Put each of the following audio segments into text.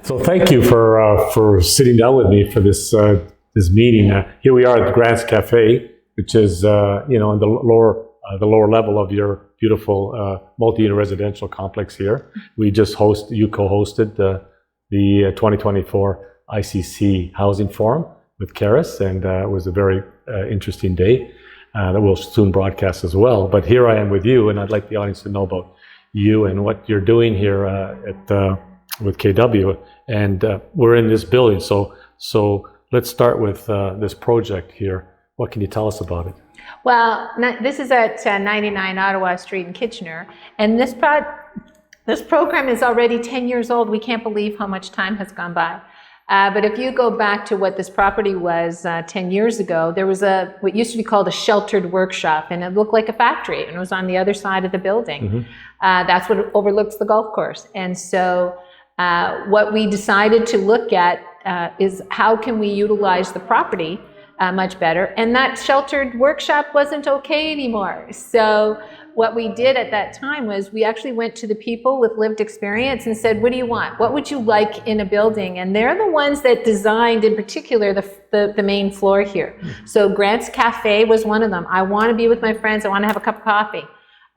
So thank you for sitting down with me for this this meeting. Here we are at the Grants Cafe, which is in the lower level of your beautiful multi-unit residential complex here. You co-hosted the 2024 ICC Housing Forum with Karis, and it was a very interesting day that we'll soon broadcast as well. But here I am with you, and I'd like the audience to know about you and what you're doing here with KW. And we're in this building, so let's start with this project here. What can you tell us about it? Well, this is at 99 Ottawa Street in Kitchener, and this program is already 10 years old. We can't believe how much time has gone by. But if you go back to what this property was 10 years ago, there was what used to be called a sheltered workshop, and it looked like a factory, and it was on the other side of the building. Mm-hmm. That's what overlooks the golf course. And so what we decided to look at is how can we utilize the property much better, and that sheltered workshop wasn't okay anymore. So what we did at that time was we actually went to the people with lived experience and said, what do you want? What would you like in a building? And they're the ones that designed, in particular, the main floor here. Mm-hmm. So Grant's Cafe was one of them. I want to be with my friends. I want to have a cup of coffee.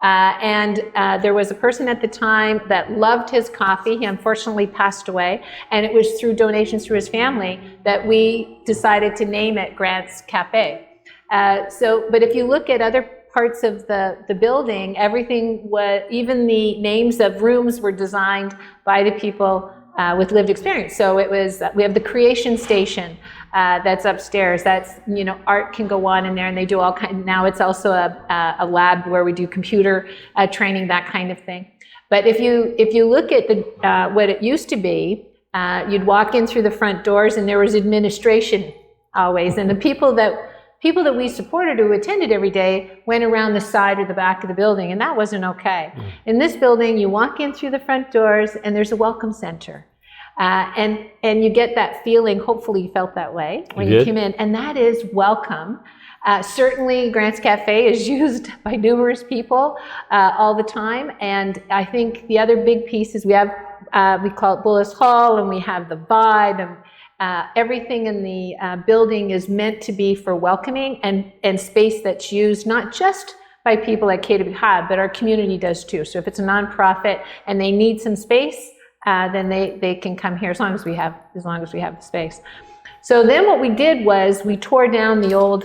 There was a person at the time that loved his coffee. He unfortunately passed away, and it was through donations through his family that we decided to name it Grant's Cafe. But if you look at other parts of the building, even the names of rooms were designed by the people with lived experience. So we have the creation station that's upstairs. That's, art can go on in there, and they do all kind. Now it's also a lab where we do computer training, that kind of thing. But if you look at what it used to be, you'd walk in through the front doors, and there was administration always, and the people that we supported who attended every day went around the side or the back of the building, and that wasn't okay. Mm. In this building, you walk in through the front doors, and there's a welcome center. And you get that feeling, hopefully you felt that way when you came in, and that is welcome. Certainly Grant's Cafe is used by numerous people all the time, and I think the other big piece is we call it Bullis Hall, and we have the vibe, and everything in the building is meant to be for welcoming and space that's used not just by people at KW Hub, but our community does too. So if it's a nonprofit and they need some space, then they can come here as long as we have the space. So then what we did was we tore down the old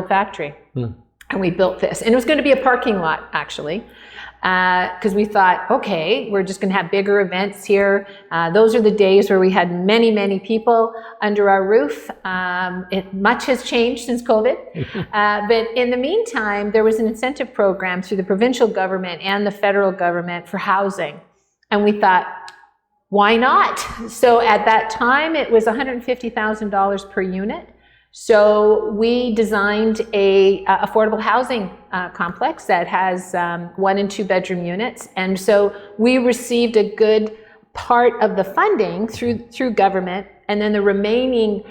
factory, and we built this, and it was going to be a parking lot actually. Because we thought, okay, we're just going to have bigger events here. Those are the days where we had many, many people under our roof. Much has changed since COVID. But in the meantime, there was an incentive program through the provincial government and the federal government for housing. And we thought, why not? So at that time, it was $150,000 per unit. So we designed a affordable housing complex that has 1 and 2 bedroom units, and so we received a good part of the funding through government, and then the remaining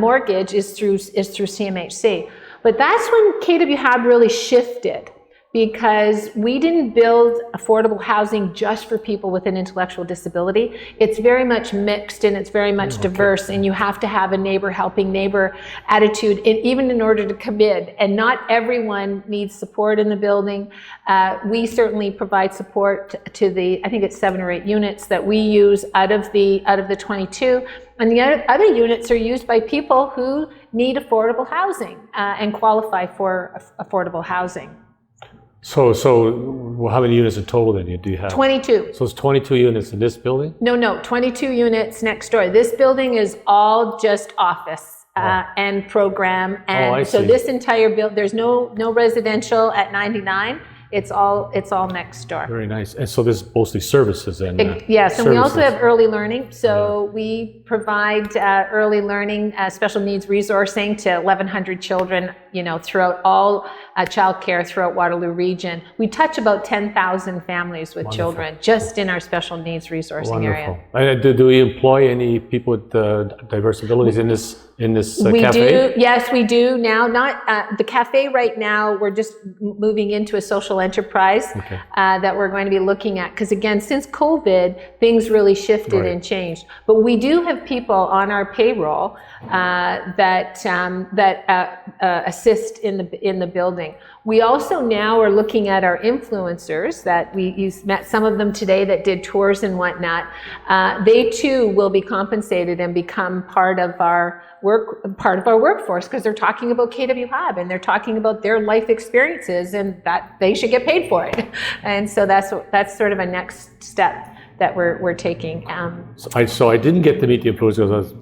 mortgage is through CMHC. But that's when KW Hub really shifted, because we didn't build affordable housing just for people with an intellectual disability. It's very much mixed, and it's very much diverse, and you have to have a neighbor helping neighbor attitude, even in order to come in. And not everyone needs support in the building. We certainly provide support to I think it's 7 or 8 units that we use out of the 22. And the other units are used by people who need affordable housing and qualify for affordable housing. So how many units in total then do you have? 22. So it's 22 units in this building? No, 22 units next door. This building is all just office and program. And I see. So this entire building, there's no residential at 99. It's all next door. Very nice. And so this is mostly services then? Yes, and we also have early learning. So we provide early learning, special needs resourcing to 1,100 children, throughout all childcare throughout Waterloo region. We touch about 10,000 families with children just in our special needs resourcing area. And do we employ any people with diverse abilities in this We cafe? do, yes, we do now. Not the cafe right now. We're just moving into a social enterprise that we're going to be looking at. Because again, since COVID, things really shifted and changed. But we do have people on our payroll that assist in the building. We also now are looking at our influencers that you met some of them today that did tours and whatnot. They too will be compensated and become part of our workforce because they're talking about KW Hub and they're talking about their life experiences and that they should get paid for it. And so that's sort of a next step that we're taking. So I didn't get to meet the influencers,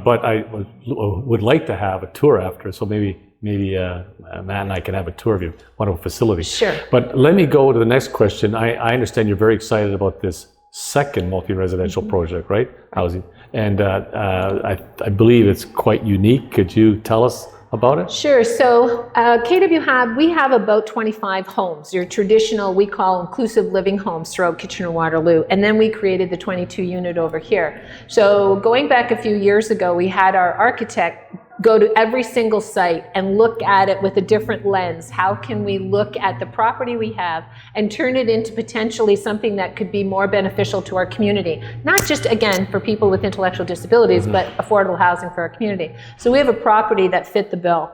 but I would like to have a tour after. So maybe Matt and I can have a tour of your wonderful facility. Sure. But let me go to the next question. I understand you're very excited about this second multi-residential project, right? Housing. And I believe it's quite unique. Could you tell us about it? Sure. So KW Hub, we have about 25 homes, your traditional, we call inclusive living homes throughout Kitchener-Waterloo. And then we created the 22 unit over here. So going back a few years ago, we had our architect go to every single site and look at it with a different lens. How can we look at the property we have and turn it into potentially something that could be more beneficial to our community? Not just, again, for people with intellectual disabilities, but affordable housing for our community. So we have a property that fit the bill,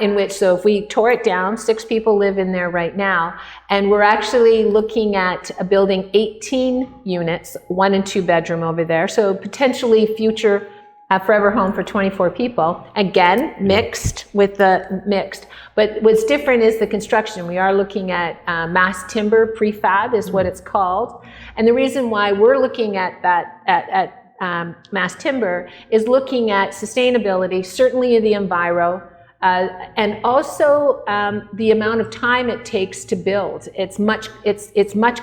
in which, so if we tore it down, 6 people live in there right now, and we're actually looking at building 18 units, 1 and 2 bedroom over there, so potentially future forever home for 24 people. Again, mixed. But what's different is the construction. We are looking at mass timber prefab is what it's called. And the reason why we're looking at that, mass timber is looking at sustainability, certainly the enviro, and also the amount of time it takes to build. It's much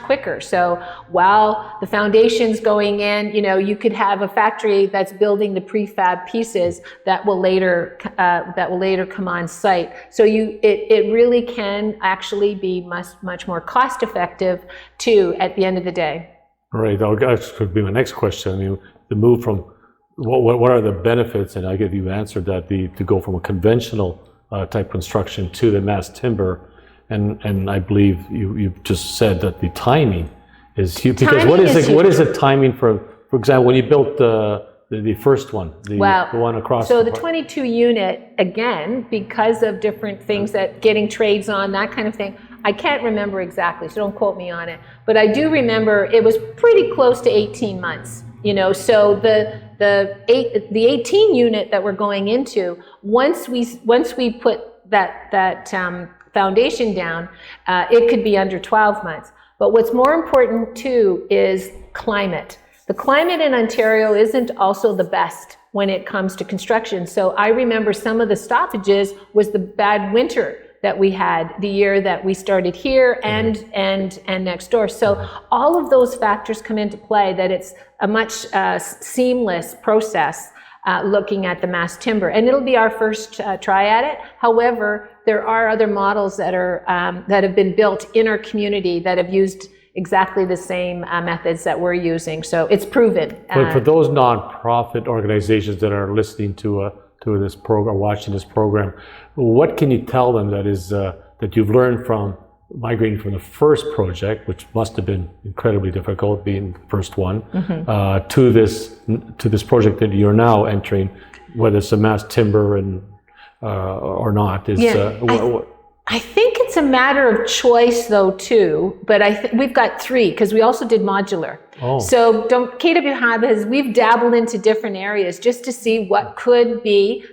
quicker. So while the foundation's going in, you could have a factory that's building the prefab pieces that will later come on site. So it really can actually be much more cost effective too at the end of the day. All right, that could be my next question. The move from what are the benefits, and I give you answered that, to go from a conventional type construction to the mass timber, and I believe you just said that the timing is huge. Because what is the timing for example, when you built the first one, the one across? So the 22 unit, again, because of different things that getting trades on, that kind of thing, I can't remember exactly, so don't quote me on it, but I do remember it was pretty close to 18 months. So the 18 unit that we're going into, once we put that foundation down, it could be under 12 months. But what's more important too is climate. The climate in Ontario isn't also the best when it comes to construction. So I remember some of the stoppages was the bad winter that we had the year that we started here and next door. So all of those factors come into play, that it's a much seamless process looking at the mass timber. And it'll be our first try at it. However, there are other models that have been built in our community that have used exactly the same methods that we're using. So it's proven. But for those nonprofit organizations that are listening to this program, watching this program, what can you tell them that you've learned from migrating from the first project, which must have been incredibly difficult, being the first one, to this project that you're now entering, whether it's a mass timber or not? I think it's a matter of choice, though, too. But we've got 3 because we also did modular. Oh. So KW Hub we've dabbled into different areas just to see what could be.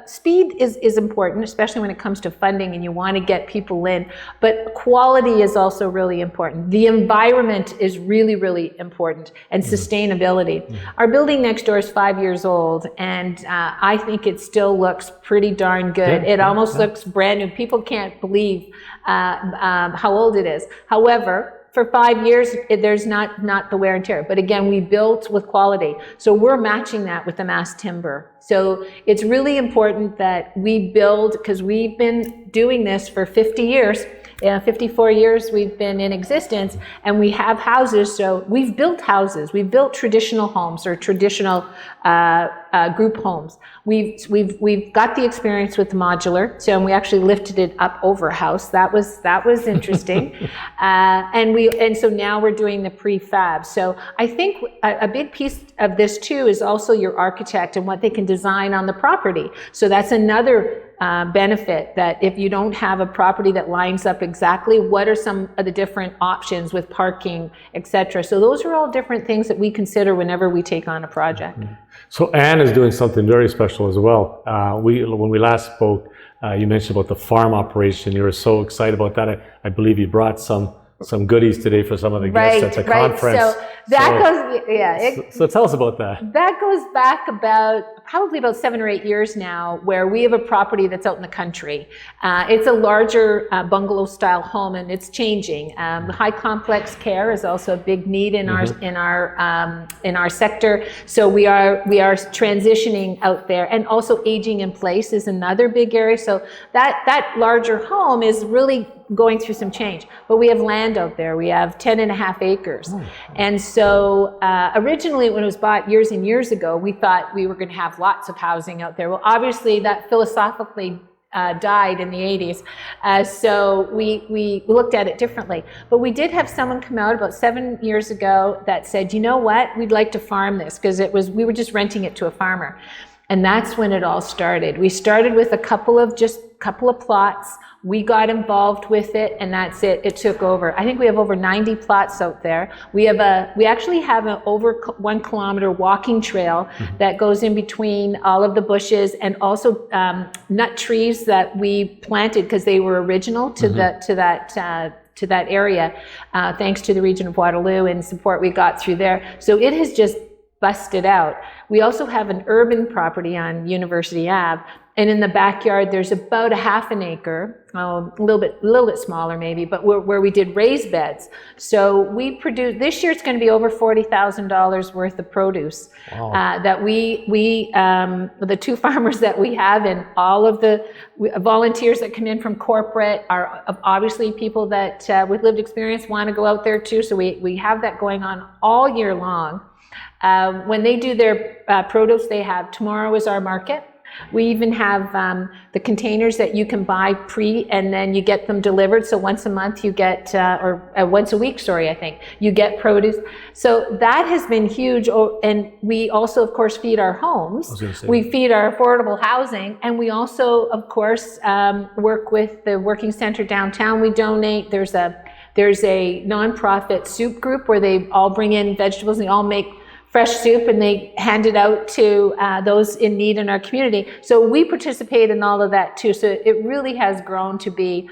Speed is important, especially when it comes to funding and you want to get people in. But quality is also really important. The environment is really, really important, and sustainability. Our building next door is 5 years old, and I think it still looks pretty darn good. It almost looks brand new. People can't believe how old it is. However, for 5 years, there's not the wear and tear. But again, we built with quality. So we're matching that with the mass timber. So it's really important that we build, because we've been doing this for 50 years. 54 years we've been in existence, and we have houses. So we've built houses. We've built traditional homes or traditional group homes. We've got the experience with the modular, so and we actually lifted it up over a house. That was interesting, and so now we're doing the prefab. So I think a big piece of this too is also your architect and what they can design on the property. So that's another benefit, that if you don't have a property that lines up exactly, what are some of the different options with parking, etc. So those are all different things that we consider whenever we take on a project. So Ann is doing something very special as well. When we last spoke, you mentioned about the farm operation. You were so excited about that. I believe you brought some goodies today for some of the guests at the conference. So that goes, yeah. So tell us about that. That goes back probably about 7 or 8 years now, where we have a property that's out in the country. It's a larger bungalow style home, and it's changing. High complex care is also a big need in our sector. So we are transitioning out there, and also aging in place is another big area. So that larger home is really going through some change, but we have land out there. We have 10.5 acres. And so originally when it was bought years and years ago, we thought we were going to have lots of housing out there. Well, obviously that philosophically died in the 80s. So we looked at it differently. But we did have someone come out about 7 years ago that said, you know what, we'd like to farm this, because we were just renting it to a farmer. And that's when it all started. We started with a couple of plots. We got involved with it, and that's it. It took over. I think we have over 90 plots out there. We actually have an over 1 kilometer walking trail that goes in between all of the bushes, and also nut trees that we planted because they were original to that area, thanks to the region of Waterloo and support we got through there. So it has just busted out. We also have an urban property on University Ave, and in the backyard there's about 1/2 acre, a little bit smaller maybe, but where we did raised beds. So we produce, this year it's going to be over $40,000 worth of produce. Wow. That the 2 farmers that we have, and all of the volunteers that come in from corporate are obviously people that with lived experience want to go out there too. So we have that going on all year long. When they do their produce, they have, tomorrow is our market. We even have the containers that you can buy and then you get them delivered. So once a month you get, or once a week, sorry, I think, you get produce. So that has been huge. And we also, of course, feed our homes. We feed our affordable housing. And we also, of course, work with the Working Center downtown. We donate. There's a nonprofit soup group where they all bring in vegetables, and they all make fresh soup, and they hand it out to those in need in our community. So we participate in all of that too. So it really has grown to be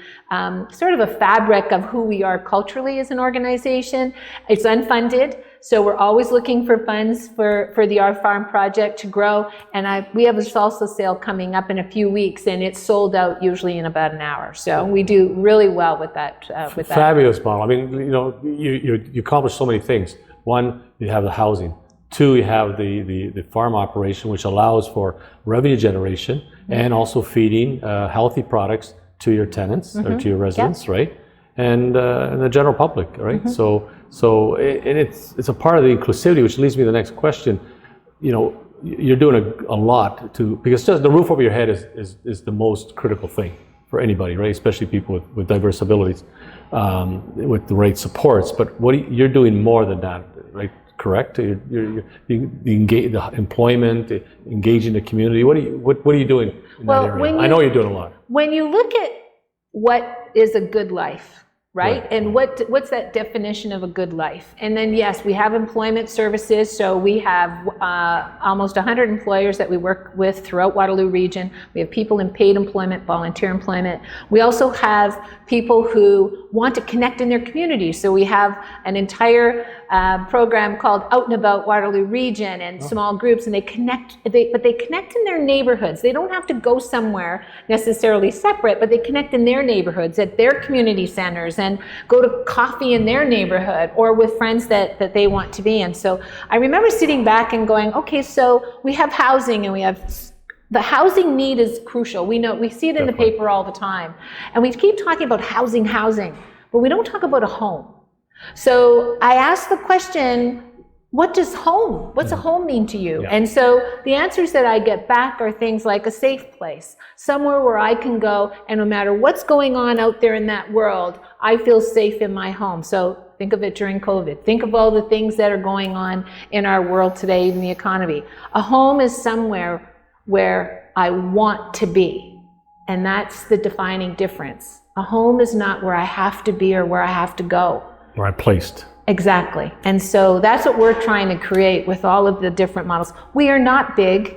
sort of a fabric of who we are culturally as an organization. It's unfunded, so we're always looking for funds for the Our Farm project to grow. And we have a salsa sale coming up in a few weeks, and it's sold out usually in about an hour. So we do really well with that. Fabulous model. I mean, you accomplish so many things. One, you have the housing. 2, you have the farm operation, which allows for revenue generation and also feeding healthy products to your tenants or to your residents, right? And the general public, right? So it's a part of the inclusivity, which leads me to the next question. You're doing a lot because just the roof over your head is the most critical thing for anybody, right? Especially people with diverse abilities, with the right supports. But you're doing more than that, right? Correct? The employment, engaging the community. What are you doing in that area? I know you're doing a lot. When you look at what is a good life, right? And what's that definition of a good life? And then yes, we have employment services. So we have almost 100 employers that we work with throughout Waterloo region. We have people in paid employment, volunteer employment. We also have people who want to connect in their community. So we have an entire program called Out and About Waterloo Region, and small groups, and they connect, but they connect in their neighborhoods. They don't have to go somewhere necessarily separate, but they connect in their neighborhoods, at their community centers, and go to coffee in their neighborhood or with friends that they want to be in. So I remember sitting back and going, okay, so we have housing, and we have the housing need is crucial. We see it in the paper all the time. And we keep talking about housing, but we don't talk about a home. So I asked the question, what's a home mean to you? Yeah. And so the answers that I get back are things like a safe place, somewhere where I can go, and no matter what's going on out there in that world, I feel safe in my home. So think of it during COVID. Think of all the things that are going on in our world today in the economy. A home is somewhere where I want to be, and that's the defining difference. A home is not where I have to be or where I have to go. Where I'm placed. Exactly. And so that's what we're trying to create with all of the different models. We are not big,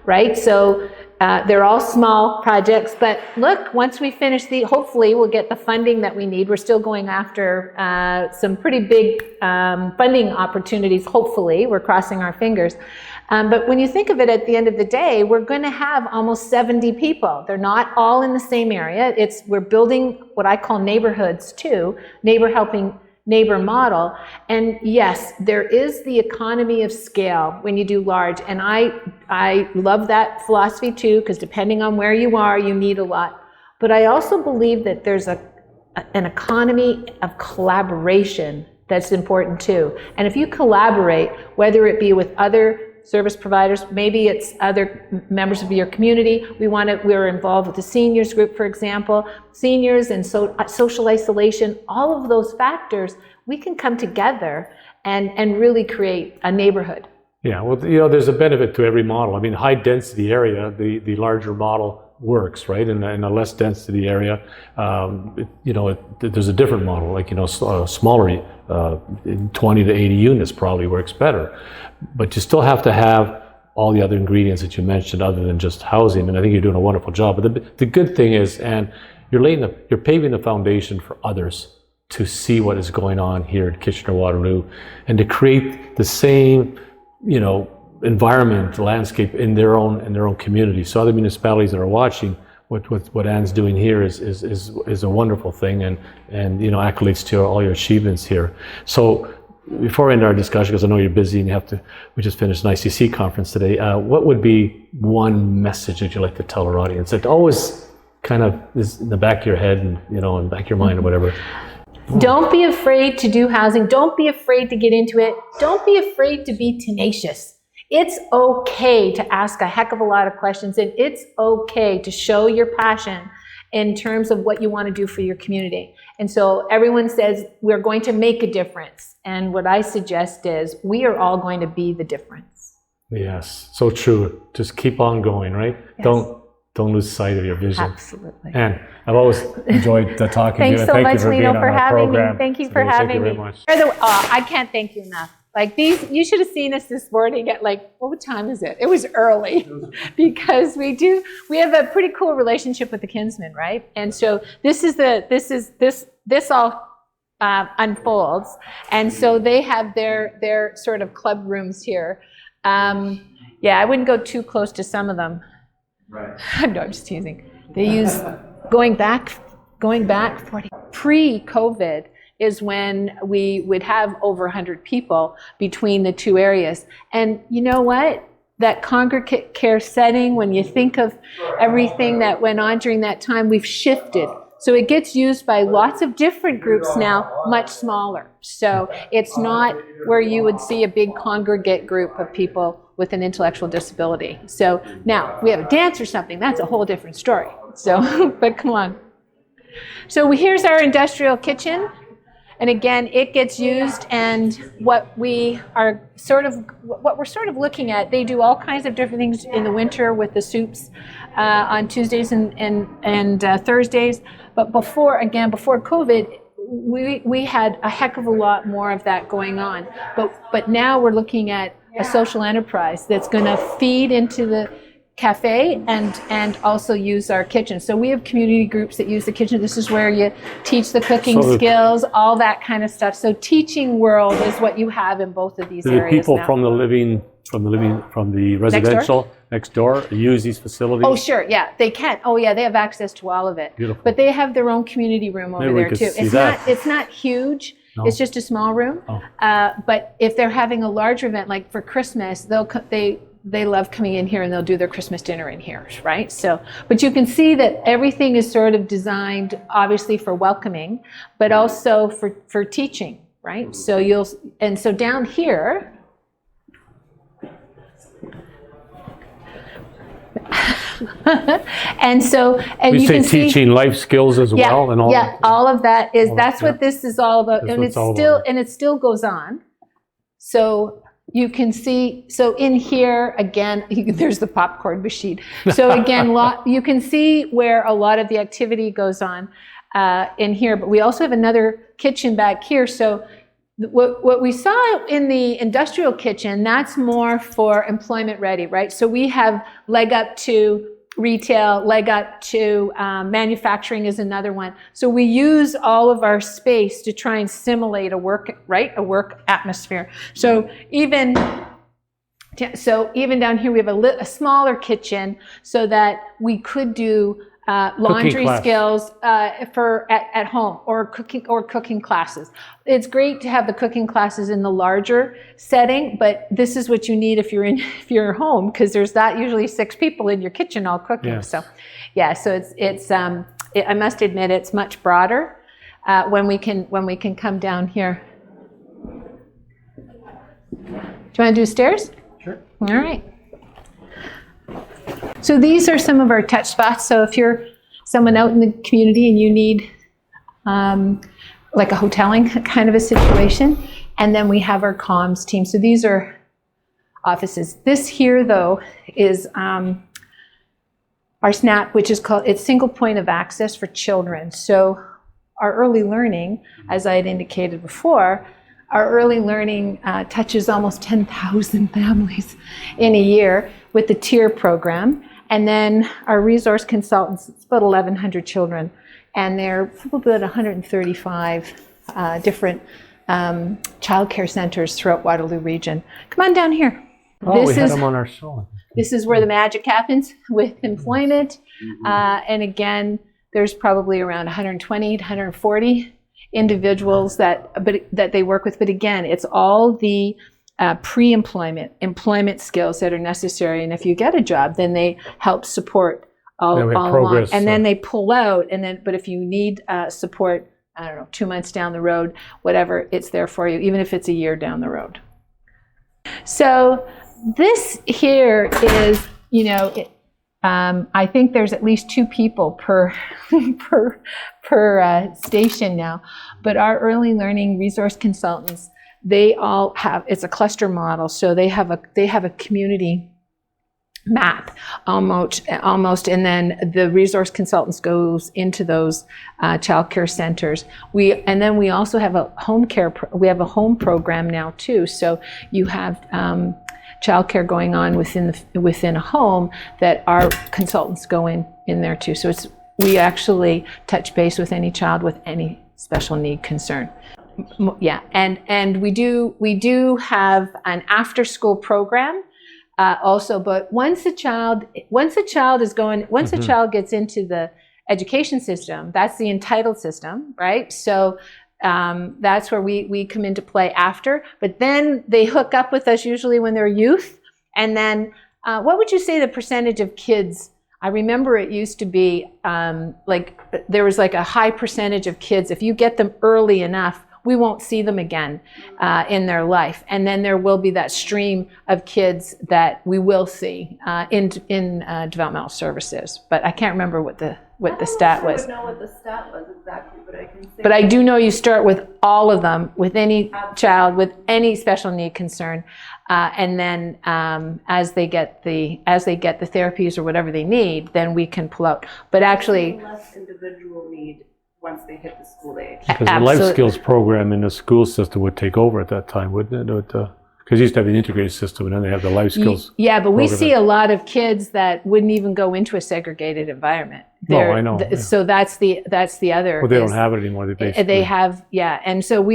right? So they're all small projects, but look, once we finish hopefully we'll get the funding that we need. We're still going after some pretty big funding opportunities, hopefully. We're crossing our fingers. But when you think of it, at the end of the day, we're going to have almost 70 people. They're not all in the same area. We're building what I call neighborhoods too, neighbor helping neighbor model. And yes, there is the economy of scale when you do large. And I love that philosophy too, because depending on where you are, you need a lot. But I also believe that there's an economy of collaboration that's important too. And if you collaborate, whether it be with other service providers, maybe it's other members of your community. We're involved with the seniors group, for example. Seniors and social isolation, all of those factors, we can come together and really create a neighborhood. Yeah, well, there's a benefit to every model. I mean, high density area, the larger model works, right? In a less density area, there's a different model, like, smaller, 20 to 80 units probably works better. But you still have to have all the other ingredients that you mentioned other than just housing, and I think you're doing a wonderful job. But the good thing is, and you're paving the foundation for others to see what is going on here at Kitchener-Waterloo and to create the same, environment, landscape in their own community. So other municipalities that are watching what Ann's doing here is a wonderful thing, and accolades to all your achievements here. So before we end our discussion, because I know you're busy and we just finished an ICC conference today, what would be one message that you'd like to tell our audience that always kind of is in the back of your head and in the back of your mind or whatever? Don't be afraid to do housing. Don't be afraid to get into it. Don't be afraid to be tenacious. It's okay to ask a heck of a lot of questions, and it's okay to show your passion in terms of what you want to do for your community. And so everyone says we're going to make a difference. And what I suggest is we are all going to be the difference. Yes, so true. Just keep on going, right? Yes. Don't lose sight of your vision. Absolutely. And I've always enjoyed talking to you. Thanks so much, Lino, for having me. Thank you very much. I can't thank you enough. Like you should have seen us this morning at what time is it? It was early because we have a pretty cool relationship with the Kinsmen, right? And so this all unfolds, and so they have their sort of club rooms here. I wouldn't go too close to some of them. Right. No, I'm just teasing. They use going back 40 pre-COVID. Is when we would have over 100 people between the two areas. And you know what? That congregate care setting, when you think of everything that went on during that time, we've shifted. So it gets used by lots of different groups now, much smaller. So it's not where you would see a big congregate group of people with an intellectual disability. So now, if we have a dance or something, that's a whole different story. So, but come on. So here's our industrial kitchen. And again, it gets used, and what we're sort of looking at, they do all kinds of different things in the winter with the soups on Tuesdays and Thursdays. But before COVID, we had a heck of a lot more of that going on. But now we're looking at a social enterprise that's going to feed into the cafe and also use our kitchen. So we have community groups that use the kitchen. This is where you teach the cooking skills, all that kind of stuff. So teaching world is what you have in both of these areas. People now. from the residential next door use these facilities? Oh, sure, yeah, they can. Oh, yeah, they have access to all of it. Beautiful. But they have their own community room over there too. It's not huge. No. It's just a small room. Oh. But if they're having a larger event, like for Christmas, they love coming in here and they'll do their Christmas dinner in here, right? So, but you can see that everything is sort of designed, obviously, for welcoming, but also for teaching, right? So so down here, And so, and We you say can see, teaching life skills as yeah, well, and all. yeah, all of that is, all that's that, what this is all about. That's And what it's it's all still, about. and it still goes on. So you can see, so in here, again, there's the popcorn machine. So again, you can see where a lot of the activity goes on in here, but we also have another kitchen back here. So what we saw in the industrial kitchen, that's more for employment ready, right? So we have leg up to retail, leg up to manufacturing is another one. So we use all of our space to try and simulate a work, right? A work atmosphere. So even down here, we have a smaller kitchen so that we could do laundry skills at home, or cooking classes. It's great to have the cooking classes in the larger setting, but this is what you need if you're home, because there's not usually 6 people in your kitchen all cooking. Yes. So yeah, so I must admit it's much broader when we can come down here. Do you want to do stairs? Sure. All right. So these are some of our touch spots. So if you're someone out in the community and you need like a hoteling kind of a situation, and then we have our comms team. So these are offices. This here, though, is our SNAP, which is called, it's single point of access for children. So our early learning, as I had indicated before, our early learning touches almost 10,000 families in a year with the TIER program. And then our resource consultants, it's about 1,100 children. And there are probably about 135 different childcare centers throughout Waterloo region. Come on down here. Oh, we had them on our show. This is where the magic happens with employment. And again, there's probably around 120 to 140 individuals that they work with. But again, it's all the employment skills that are necessary. And if you get a job, then they help support all along. And then they pull out. But if you need support, I don't know, 2 months down the road, whatever, it's there for you, even if it's a year down the road. So this here is, I think there's at least 2 people per station now. But our early learning resource consultants, they all have, it's a cluster model, so they have a community map almost, and then the resource consultants goes into those child care centers. And then we also have a home care, we have a home program now too. So you have child care going on within a home that our consultants go in there too. So we actually touch base with any child with any special need concern. Yeah, and we do have an after school program also. But once a child gets into the education system, that's the entitled system, right? So that's where we come into play after. But then they hook up with us usually when they're youth. And then what would you say the percentage of kids? I remember it used to be there was like a high percentage of kids, if you get them early enough, we won't see them again in their life. And then there will be that stream of kids that we will see in developmental services. But I can't remember what the stat was. I don't know what the stat was exactly, but I can say. But I do know you start with all of them, with any child with any special need concern, and then as they get the therapies or whatever they need, then we can pull out. But actually, less individual need once they hit the school age. Because the life skills program in the school system would take over at that time, wouldn't it? Because you used to have an integrated system, and then they have the life skills. Yeah, but we see a lot of kids that wouldn't even go into a segregated environment. No, I know. So that's the other. Well, they don't have it anymore. They have, yeah. And so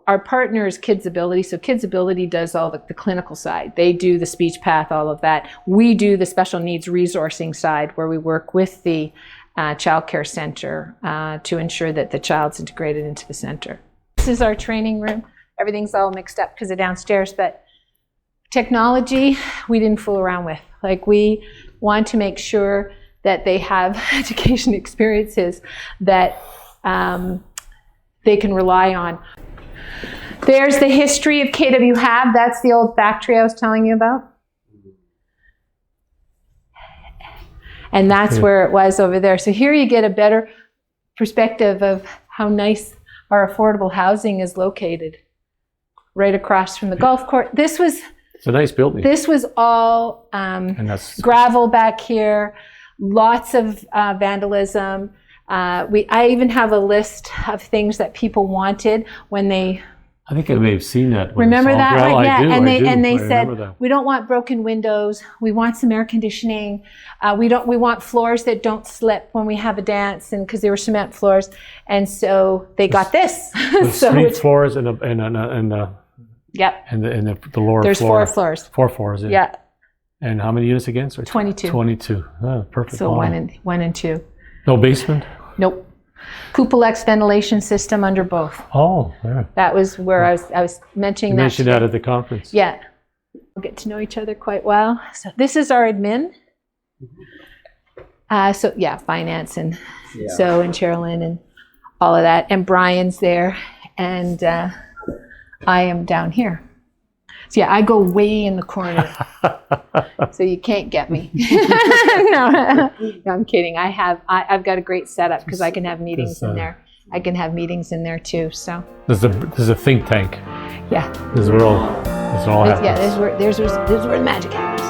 our partner is Kids Ability. So Kids Ability does all the clinical side. They do the speech path, all of that. We do the special needs resourcing side, where we work with the child care center to ensure that the child's integrated into the center. This is our training room. Everything's all mixed up because of downstairs, but technology, we didn't fool around with. Like, we want to make sure that they have education experiences that they can rely on. There's the history of KW Hab. That's the old factory I was telling you about. And that's where it was over there. So here you get a better perspective of how nice our affordable housing is located, right across from the golf course. It's a nice building. This was all And that's gravel back here, lots of vandalism. I even have a list of things that people wanted when they... I think I may have seen that. when Remember it's all that? gravel. Right? Yeah. I do, And they I said, remember that. we don't want broken windows. We want some air conditioning. We want floors that don't slip when we have a dance, and because they were cement floors. And so they got this. With So 3 it's- floors and the Yep. lower There's floor. 4 floors. 4 floors. Yeah. Yeah. And how many units again? Sorry, 22. 22. Oh, perfect. So Wow. 1 and 2. No basement? Nope. Cupolex ventilation system under both. Oh, yeah. That was where I was mentioning You that. mentioned that at the conference. Yeah. We'll get to know each other quite well. So this is our admin. So yeah, finance and so and Sherilyn and all of that. And Brian's there. And I am down here. So yeah, I go way in the corner. So you can't get me. No, I'm kidding. I've got a great setup because I can have meetings in there. I can have meetings in there too. So There's a think tank. yeah. This is where all happens. Yeah, this is where the magic happens.